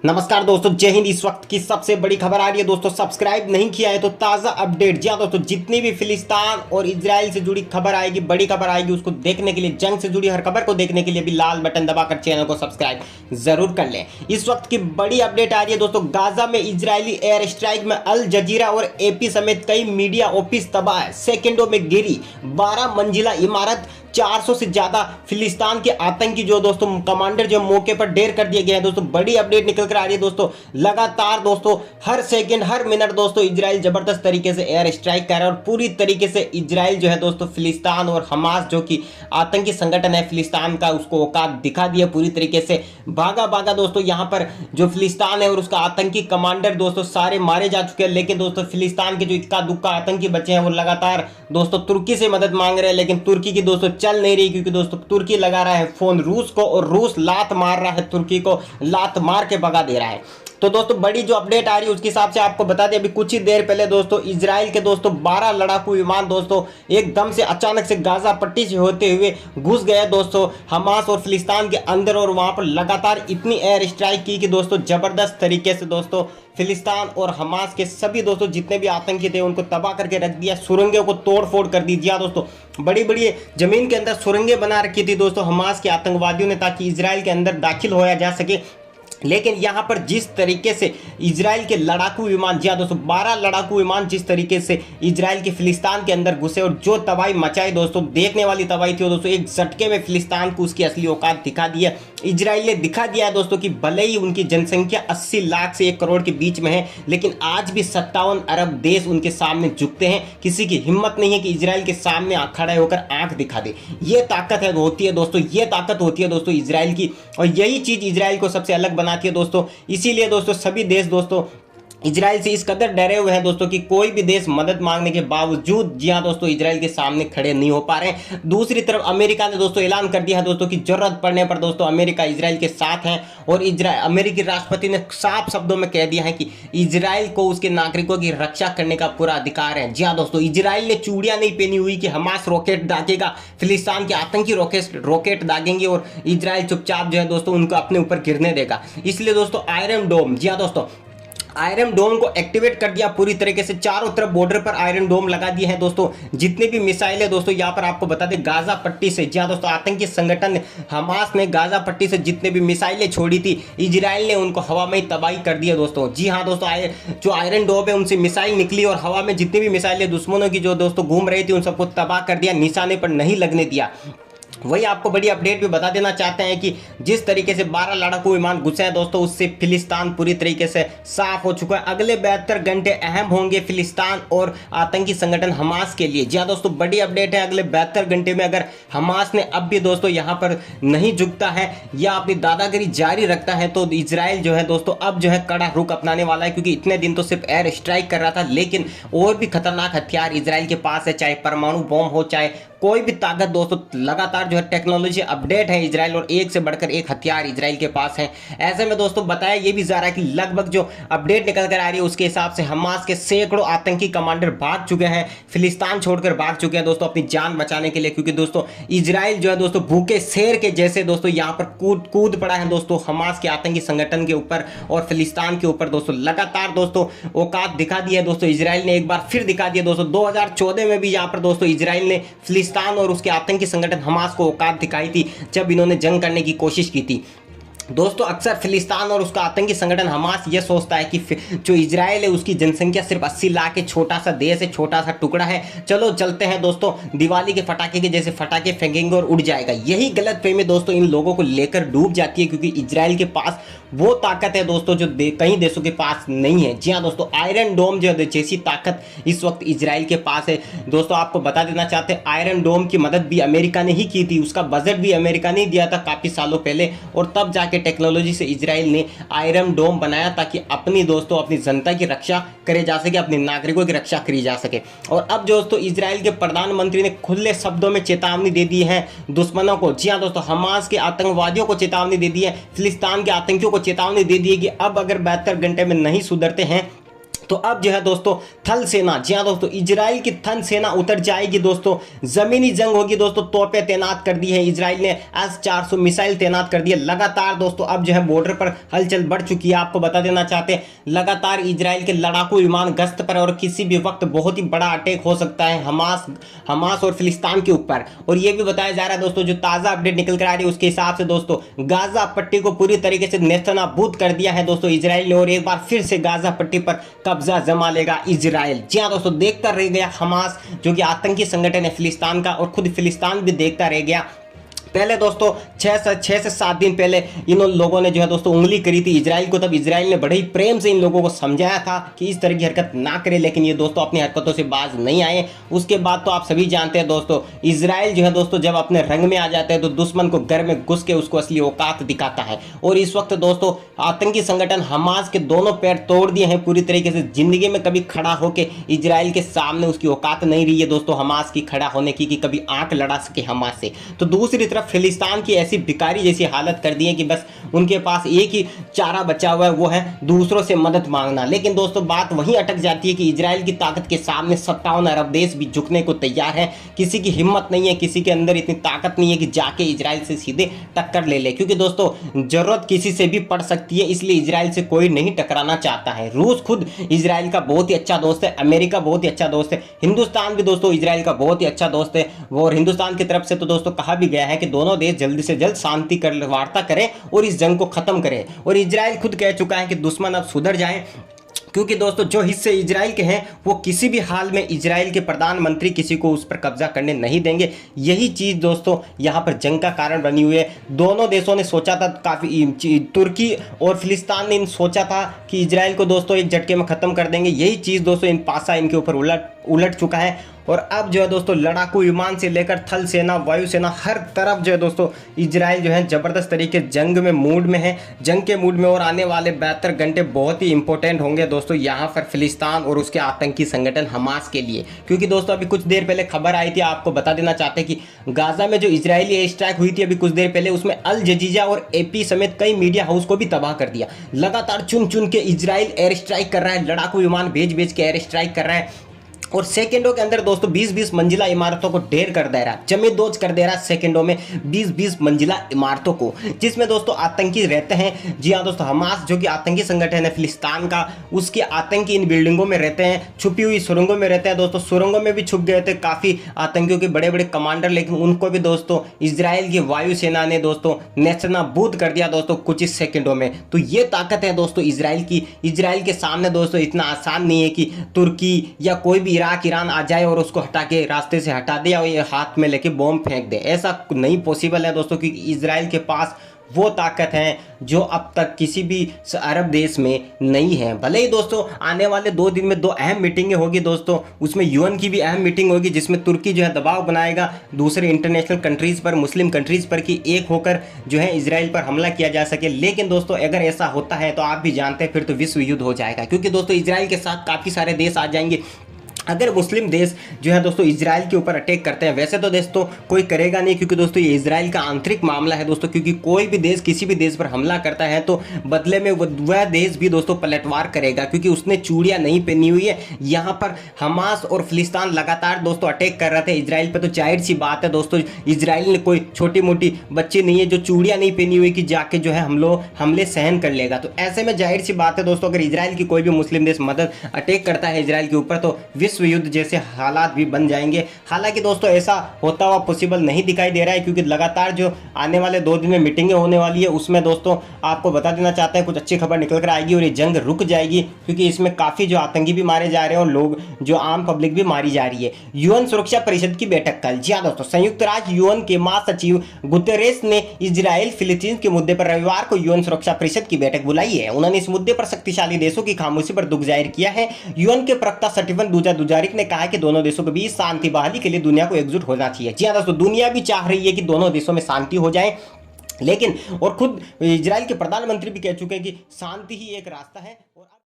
नमस्कार दोस्तों, जय हिंद। इस वक्त की सबसे बड़ी खबर आ रही है दोस्तों। सब्सक्राइब नहीं किया है तो ताज़ा अपडेट, जी हाँ दोस्तों, जितनी भी फिलिस्तान और इजराइल से जुड़ी खबर आएगी, बड़ी खबर आएगी, उसको देखने के लिए, जंग से जुड़ी हर खबर को देखने के लिए भी लाल बटन दबाकर चैनल को सब्सक्राइब जरूर कर लें। इस वक्त की बड़ी अपडेट आ रही है दोस्तों। गाजा में इजरायली एयर स्ट्राइक में अल जजीरा और एपी समेत कई मीडिया ऑफिस तबाह, सेकेंडों में गिरी 12 मंजिला इमारत, 400 से ज्यादा फिलिस्तान के आतंकी जो दोस्तों कमांडर जो मौके पर ढेर कर दिए गए हैं दोस्तों। बड़ी अपडेट निकल कर आ रही है दोस्तों। लगातार दोस्तों हर सेकंड हर मिनट दोस्तों इजराइल जबरदस्त तरीके से एयर स्ट्राइक कर रहा है और पूरी तरीके से इजराइल जो है दोस्तों फिलिस्तान और हमास जो कि आतंकी संगठन है फिलिस्तान का, उसको औकात दिखा दिया पूरी तरीके से। भागा भागा दोस्तों यहाँ पर जो फिलिस्तान है और उसका आतंकी कमांडर दोस्तों सारे मारे जा चुके हैं। लेकिन दोस्तों फिलिस्तान के जो इक्का दुक्का आतंकी बचे हैं वो लगातार दोस्तों तुर्की से मदद मांग रहे हैं, लेकिन तुर्की की दोस्तों चल नहीं रही, क्योंकि दोस्तों तुर्की लगा रहा है फोन रूस को और रूस लात मार रहा है, तुर्की को लात मार के भगा दे रहा है। तो दोस्तों बड़ी जो अपडेट आ रही है उसके हिसाब से आपको बता दें, अभी कुछ ही देर पहले दोस्तों इजराइल के दोस्तों 12 लड़ाकू विमान दोस्तों एकदम से अचानक से गाजा पट्टी से होते हुए घुस गए दोस्तों हमास और फिलिस्तान के अंदर, और वहां पर लगातार इतनी एयर स्ट्राइक की कि दोस्तों जबरदस्त तरीके से दोस्तों फिलिस्तान और हमास के सभी दोस्तों जितने भी आतंकी थे उनको तबाह करके रख दिया, सुरंगों को तोड़ फोड़ कर दी। जी हाँ दोस्तों, बड़ी बड़ी जमीन के अंदर सुरंगें बना रखी थी दोस्तों हमास के आतंकवादियों ने, ताकि इजराइल के अंदर दाखिल होया जा सके। लेकिन यहां पर जिस तरीके से इजराइल के लड़ाकू विमान, जी हाँ दोस्तों 12 लड़ाकू विमान जिस तरीके से इजराइल के फिलिस्तान के अंदर घुसे और जो तबाही मचाई दोस्तों, देखने वाली तबाही थी दोस्तों। एक झटके में फिलिस्तान को उसकी असली औकात दिखा दी है। इजराइल ने दिखा दिया है दोस्तों कि भले ही उनकी जनसंख्या 80 लाख से 1 करोड़ के बीच में है, लेकिन आज भी 57 अरब देश उनके सामने झुकते हैं। किसी की हिम्मत नहीं है कि इजराइल के सामने खड़े होकर आंख दिखा दे। ये ताकत है होती है दोस्तों, ये ताकत होती है दोस्तों इजराइल की, और यही चीज इजराइल को सबसे अलग बनाती है दोस्तों। इसीलिए दोस्तों सभी देश दोस्तों इजराइल से इस कदर डरे हुए हैं दोस्तों कि कोई भी देश मदद मांगने के बावजूद, जी हां दोस्तों, इजराइल के सामने खड़े नहीं हो पा रहे हैं। दूसरी तरफ अमेरिका ने दोस्तों ऐलान कर दिया है दोस्तों कि जरूरत पड़ने पर दोस्तों अमेरिका इजराइल के साथ है, और अमेरिकी राष्ट्रपति ने साफ शब्दों में कह दिया है कि इजराइल को उसके नागरिकों की रक्षा करने का पूरा अधिकार है। जी हाँ दोस्तों, इजराइल ने चूड़ियां नहीं पहनी हुई कि हमास रॉकेट दागेगा, फिलिस्तान के आतंकी रॉकेट दागेंगे और इजराइल चुपचाप जो है दोस्तों उनको अपने ऊपर गिरने देगा। इसलिए दोस्तों आयरन डोम, जी हाँ दोस्तों, आयरन डोम को एक्टिवेट कर दिया पूरी तरीके से। चारों तरफ बॉर्डर पर आयरन डोम लगा दिए हैं दोस्तों। जितने भी मिसाइल है दोस्तों यहाँ पर आपको बता दें गाजा पट्टी से, जी हाँ दोस्तों, आतंकी संगठन हमास ने गाजा पट्टी से जितने भी मिसाइलें छोड़ी थी इजराइल ने उनको हवा में ही तबाही कर दिया दोस्तों। जी हाँ दोस्तों, जो आयरन डोम है उनसे मिसाइल निकली और हवा में जितनी भी मिसाइलें दुश्मनों की जो दोस्तों घूम रही थी उन सबको तबाह कर दिया, निशाने पर नहीं लगने दिया। वही आपको बड़ी अपडेट भी बता देना चाहते हैं कि जिस तरीके से 12 लड़ाकू विमान घुसे हैं दोस्तों, उससे फिलिस्तान पूरी तरीके से साफ हो चुका है। अगले 72 घंटे अहम होंगे फिलिस्तान और आतंकी संगठन हमास के लिए। जी हाँ दोस्तों, बड़ी अपडेट है। अगले 72 घंटे में अगर हमास ने अब भी दोस्तों यहाँ पर नहीं झुकता है या अपनी दादागिरी जारी रखता है तो इजराइल जो है दोस्तों अब जो है कड़ा रुख अपनाने वाला है, क्योंकि इतने दिन तो सिर्फ एयर स्ट्राइक कर रहा था, लेकिन और भी खतरनाक हथियार इजराइल के पास है, चाहे परमाणु बम हो, चाहे कोई भी ताकत दोस्तों। लगातार जो है टेक्नोलॉजी अपडेट है इजराइल, और एक से बढ़कर एक हथियार इजराइल के पास है। ऐसे में दोस्तों बताया ये भी जा रहा है कि लगभग जो अपडेट निकल कर आ रही है उसके हिसाब से हमास के सैकड़ों आतंकी कमांडर भाग चुके हैं, फिलिस्तान छोड़कर भाग चुके हैं दोस्तों अपनी जान बचाने के लिए, क्योंकि दोस्तों इजराइल जो है दोस्तों भूखे शेर के जैसे दोस्तों यहाँ पर कूद पड़ा है दोस्तों हमास के आतंकी संगठन के ऊपर और फिलिस्तान के ऊपर दोस्तों। लगातार दोस्तों औकात दिखा दी है दोस्तों इजराइल ने, एक बार फिर दिखा दिया दोस्तों। 2014 में भी यहाँ पर दोस्तों इजराइल ने फिलिस्तान और उसके आतंकी संगठन हमास को औकात दिखाई थी जब इन्होंने जंग करने की कोशिश की थी दोस्तों। अक्सर फिलिस्तान और उसका आतंकी संगठन हमास ये सोचता है कि जो इजराइल है उसकी जनसंख्या सिर्फ 80 लाख के छोटा सा देश है, छोटा सा टुकड़ा है, चलो चलते हैं दोस्तों दिवाली के फटाके के जैसे फटाके फेंकेंगे और उड़ जाएगा। यही गलत फहमी दोस्तों इन लोगों को लेकर डूब जाती है, क्योंकि इजराइल के पास वो ताकत है दोस्तों जो कई देशों के पास नहीं है। जी हाँ दोस्तों, आयरन डोम जो जैसी ताकत इस वक्त इजराइल के पास है दोस्तों। आपको बता देना चाहते हैं आयरन डोम की मदद भी अमेरिका ने ही की थी, उसका बजट भी अमेरिका ने दिया था काफी सालों पहले, और तब जाके टेक्नोलॉजी से इजराइल ने आयरन डोम बनाया ताकि अपनी दोस्तों अपनी जनता की रक्षा करे जा सके, अपने नागरिकों की रक्षा करी जा सके। और अब दोस्तों इजराइल के प्रधानमंत्री ने खुले शब्दों में चेतावनी दे दी है दुश्मनों को। जी हाँ दोस्तों, हमास के आतंकवादियों को चेतावनी दे दी है, फिलिस्तान के आतंकियों को चेतावनी दे दी है कि अब अगर 72 घंटे में नहीं सुधरते हैं तो अब जो है दोस्तों थल सेना, जी हाँ दोस्तों, इजराइल की थल सेना उतर जाएगी दोस्तों, जमीनी जंग होगी दोस्तों। तोपें तैनात कर दी है इजराइल ने, S-400 मिसाइल तैनात कर दी है लगातार दोस्तों। अब जो है बॉर्डर पर हलचल बढ़ चुकी है। आपको बता देना चाहते हैं लगातार इजराइल के लड़ाकू विमान गश्त पर, और किसी भी वक्त बहुत ही बड़ा अटैक हो सकता है हमास और फिलिस्तीन के ऊपर। और ये भी बताया जा रहा है दोस्तों, जो ताज़ा अपडेट निकल कर आ रही है उसके हिसाब से दोस्तों, गाजा पट्टी को पूरी तरीके से नेस्तनाबूद कर दिया है दोस्तों इजराइल ने, और एक बार फिर से गाजा पट्टी पर कब्जा जमा लेगा इजराइल। जी हाँ दोस्तों, देखता रह गया हमास, जो कि आतंकी संगठन है फिलिस्तीन का, और खुद फिलिस्तीन भी देखता रह गया। पहले दोस्तों 6 से 7 दिन पहले इन लोगों ने जो है दोस्तों उंगली करी थी इजराइल को, तब इजराइल ने बड़े ही प्रेम से इन लोगों को समझाया था कि इस तरह की हरकत ना करें, लेकिन ये दोस्तों अपनी हरकतों से बाज नहीं आए। उसके बाद तो आप सभी जानते हैं दोस्तों, इजराइल जो है दोस्तों जब अपने रंग में आ जाते हैं तो दुश्मन को घर में घुस के उसको असली औकात दिखाता है। और इस वक्त दोस्तों आतंकी संगठन हमास के दोनों पैर तोड़ दिए हैं पूरी तरीके से। जिंदगी में कभी खड़ा होकर इजराइल के सामने उसकी औकात नहीं रही है दोस्तों हमास की खड़ा होने की, कि कभी आंख लड़ा सके हमास से। तो दूसरी तरफ फिलिस्तीन की ऐसी भिखारी जैसी हालत कर दी है कि बस उनके पास एक ही चारा बचा हुआ है, वो है दूसरों से मदद मांगना। लेकिन दोस्तों बात वहीं अटक जाती है कि इजराइल की ताकत के सामने 57 अरब देश भी झुकने को तैयार है। किसी की हिम्मत नहीं है, किसी के अंदर इतनी ताकत नहीं है कि जाके इजराइल से सीधे टक्कर ले ले, क्योंकि दोस्तों जरूरत किसी से भी पड़ सकती है, इसलिए इजराइल से कोई नहीं टकराना चाहता है। रूस खुद इजराइल का बहुत ही अच्छा दोस्त है, अमेरिका बहुत ही अच्छा दोस्त है, हिंदुस्तान भी दोस्तों इजराइल का बहुत ही अच्छा दोस्त है। और हिंदुस्तान की तरफ से तो दोस्तों कहा भी गया है कि दोनों देश जल्दी से जल्द शांति कर वार्ता करें और इस जंग को खत्म करें। और इजराइल खुद कह चुका है कि दुश्मन अब सुधर जाएं, क्योंकि दोस्तों जो हिस्से इजराइल के हैं वो किसी भी हाल में इजराइल के प्रधानमंत्री किसी को उस पर कब्जा करने नहीं देंगे। यही चीज़ दोस्तों यहाँ पर जंग का कारण बनी हुई है। दोनों देशों ने सोचा था, काफ़ी तुर्की और फिलिस्तीन ने सोचा था कि इजराइल को दोस्तों एक झटके में ख़त्म कर देंगे। यही चीज़ दोस्तों इन पासा इनके ऊपर उलट चुका है। और अब जो है दोस्तों लड़ाकू विमान से लेकर थल सेना, वायुसेना, हर तरफ जो है दोस्तों इजराइल जो है ज़बरदस्त तरीके जंग में मूड में है, जंग के मूड में। और आने वाले 72 घंटे बहुत ही इंपॉर्टेंट होंगे दोस्तों यहाँ पर फिलिस्तीन और उसके आतंकी संगठन हमास के लिए। क्योंकि दोस्तों अभी कुछ देर पहले खबर आई थी, आपको बता देना चाहते हैं कि गाजा में जो इजरायली एयर स्ट्राइक हुई थी अभी कुछ देर पहले, उसमें अल जजीरा और AP समेत कई मीडिया हाउस को भी तबाह कर दिया। लगातार चुन चुन के इजराइल एयर स्ट्राइक कर रहा है, लड़ाकू विमान भेज के एयर स्ट्राइक कर रहा है, और सेकंडों के अंदर दोस्तों 20-20 मंजिला इमारतों को ढेर कर दे रहा है, जमींदोज कर दे रहा है सेकंडों में 20-20 मंजिला इमारतों को, जिसमें दोस्तों आतंकी रहते हैं। जी हाँ दोस्तों, हमास जो कि आतंकी संगठन है फिलिस्तीन का, उसके आतंकी इन बिल्डिंगों में रहते हैं, छुपी हुई सुरंगों में रहते हैं दोस्तों। सुरंगों में भी छुप गए थे काफ़ी आतंकियों के बड़े बड़े कमांडर, लेकिन उनको भी दोस्तों इजराइल की वायुसेना ने दोस्तों नेस्तनाबूद कर दिया दोस्तों कुछ ही सेकंडों में। तो ये ताकत है दोस्तों इजराइल की। इजराइल के सामने दोस्तों इतना आसान नहीं है कि तुर्की या कोई भी इराक ईरान आ जाए और उसको हटा के रास्ते से हटा दे और ये हाथ में लेके बॉम्ब फेंक दे। ऐसा नहीं पॉसिबल है दोस्तों, क्योंकि इजराइल के पास वो ताकत है जो अब तक किसी भी अरब देश में नहीं है। भले ही दोस्तों आने वाले 2 दिन में 2 अहम मीटिंगें होगी दोस्तों, उसमें UN की भी अहम मीटिंग होगी, जिसमें तुर्की जो है दबाव बनाएगा दूसरे इंटरनेशनल कंट्रीज़ पर, मुस्लिम कंट्रीज़ पर, कि एक होकर जो है इजराइल पर हमला किया जा सके। लेकिन दोस्तों अगर ऐसा होता है तो आप भी जानते हैं फिर तो विश्व युद्ध हो जाएगा, क्योंकि दोस्तों इजराइल के साथ काफ़ी सारे देश आ जाएंगे। अगर मुस्लिम देश जो है दोस्तों इजराइल के ऊपर अटैक करते हैं, वैसे तो दोस्तों कोई करेगा नहीं, क्योंकि दोस्तों ये इजराइल का आंतरिक मामला है दोस्तों, क्योंकि कोई भी देश किसी भी देश पर हमला करता है तो बदले में वह देश भी दोस्तों पलटवार करेगा, क्योंकि उसने चूड़ियाँ नहीं पहनी हुई है। यहाँ पर हमास और फिलिस्तीन लगातार दोस्तों अटैक कर रहे थे इजराइल पर, तो जाहिर सी बात है दोस्तों इजराइल ने कोई छोटी मोटी बच्ची नहीं है जो चूड़ियाँ नहीं पहनी हुई कि जाके जो है हमले सहन कर लेगा। तो ऐसे में जाहिर सी बात है दोस्तों, अगर इजराइल की कोई भी मुस्लिम देश मदद अटैक करता है इजराइल के ऊपर तो विश्व युद्ध जैसे हालात भी बन जाएंगे। हालांकि दोस्तों ऐसा होता हुआ पॉसिबल नहीं दिखाई दे रहा है, क्योंकि लगातार जो आने वाले 2 दिन में मीटिंगें होने वाली है उसमें दोस्तों आपको बता देना चाहते हैं कुछ अच्छी खबर निकल कर आएगी और ये जंग रुक जाएगी, क्योंकि इसमें काफ़ी जो आतंकी भी मारे जा रहे हैं और लोग जो आम पब्लिक भी मारी जा रही है। UN सुरक्षा परिषद की बैठक कल। जी हाँ दोस्तों, संयुक्त राष्ट्र UN के महासचिव गुतेरेस ने इजराइल फिलिस्तीन के मुद्दे पर रविवार को UN सुरक्षा परिषद की बैठक बुलाई है। उन्होंने इस मुद्दे पर शक्तिशाली देशों की खामोशी पर दुख जाहिर किया है। UN के प्रवक्ता स्टीफन दुजारिक ने कहा कि दोनों देशों के बीच शांति बहाली के लिए दुनिया को एकजुट होना चाहिए। जी हाँ दोस्तों, दुनिया भी चाह रही है कि दोनों देशों में शांति हो जाए, लेकिन और खुद इजराइल के प्रधानमंत्री भी कह चुके हैं कि शांति ही एक रास्ता है। और